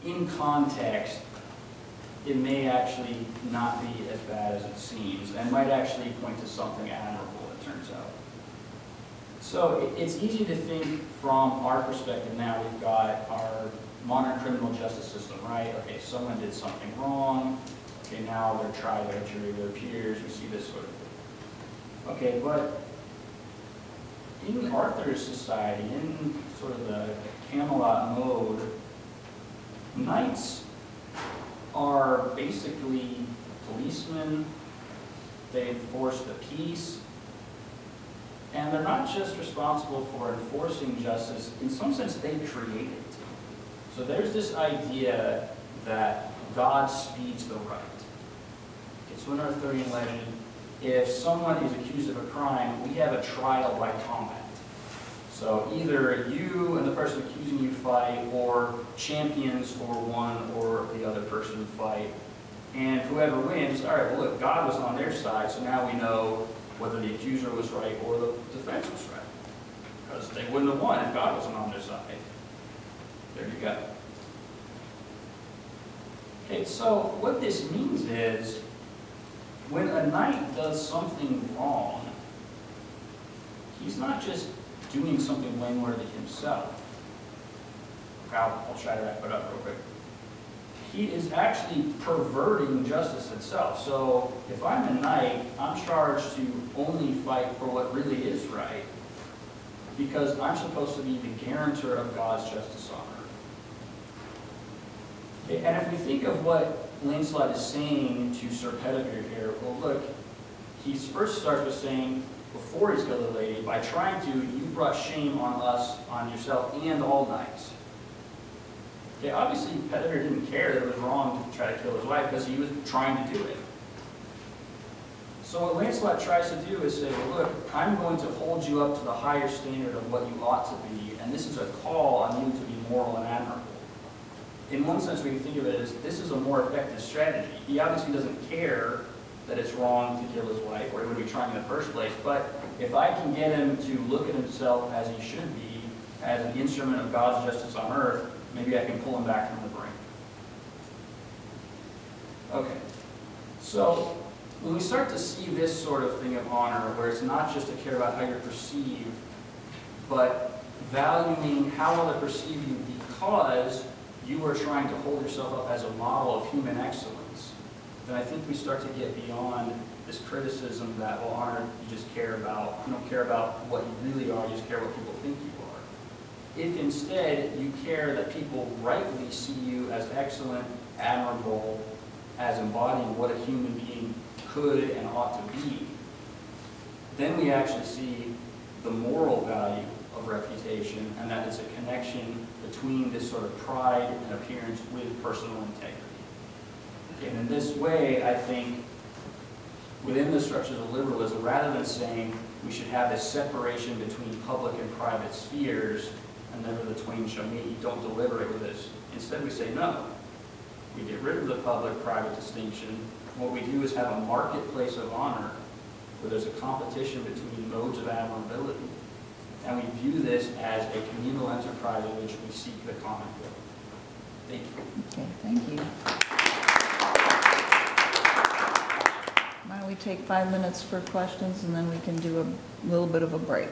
in context, it may actually not be as bad as it seems, and might actually point to something admirable, it turns out. So it's easy to think from our perspective now. We've got our modern criminal justice system, right? Okay, someone did something wrong. Okay, now they're tried by a jury of their peers. We see this sort of thing. Okay, but in Arthur's society, in sort of the Camelot mode, knights are basically policemen. They enforce the peace. And they're not just responsible for enforcing justice. In some sense, they create it. So there's this idea that God speeds the right. Okay, so in our Arthurian legend, if someone is accused of a crime, we have a trial by combat. So either you and the person accusing you fight, or champions for one or the other person fight. And whoever wins, all right, well, look, God was on their side, so now we know whether the accuser was right or the defense was right. Because they wouldn't have won if God wasn't on their side. There you go. Okay, so what this means is, when a knight does something wrong, he's not just doing something blameworthy himself. I'll try to wrap it up real quick. He is actually perverting justice itself. So if I'm a knight, I'm charged to only fight for what really is right, because I'm supposed to be the guarantor of God's justice on earth. Okay, and if we think of what Lancelot is saying to Sir Bedivere here, well, look, he first starts with saying, before he's killed the lady, by trying to, you brought shame on us, on yourself, and all knights. Okay, obviously, Bedivere didn't care that it was wrong to try to kill his wife, because he was trying to do it. So what Lancelot tries to do is say, well, look, I'm going to hold you up to the higher standard of what you ought to be, and this is a call on you to be moral and admirable. In one sense, we can think of it as, this is a more effective strategy. He obviously doesn't care that it's wrong to kill his wife, or he would be trying in the first place, but if I can get him to look at himself as he should be, as an instrument of God's justice on earth, maybe I can pull him back from the brink. Okay, so when we start to see this sort of thing of honor, where it's not just to care about how you're perceived, but valuing how others perceive you because you are trying to hold yourself up as a model of human excellence, then I think we start to get beyond this criticism that, well, honor, you just care about, you don't care about what you really are, you just care what people think you are. If instead you care that people rightly see you as excellent, admirable, as embodying what a human being could and ought to be, then we actually see the moral value of reputation, and that it's a connection between this sort of pride and appearance with personal integrity. And in this way, I think, within the structures of liberalism, rather than saying we should have this separation between public and private spheres, and never the twain shall meet, you don't deliberate with this. Instead, we say no. We get rid of the public-private distinction. What we do is have a marketplace of honor, where there's a competition between modes of admirability. And we view this as a communal enterprise in which we seek the common good. Thank you. Okay, thank you. Why don't we take 5 minutes for questions, and then we can do a little bit of a break.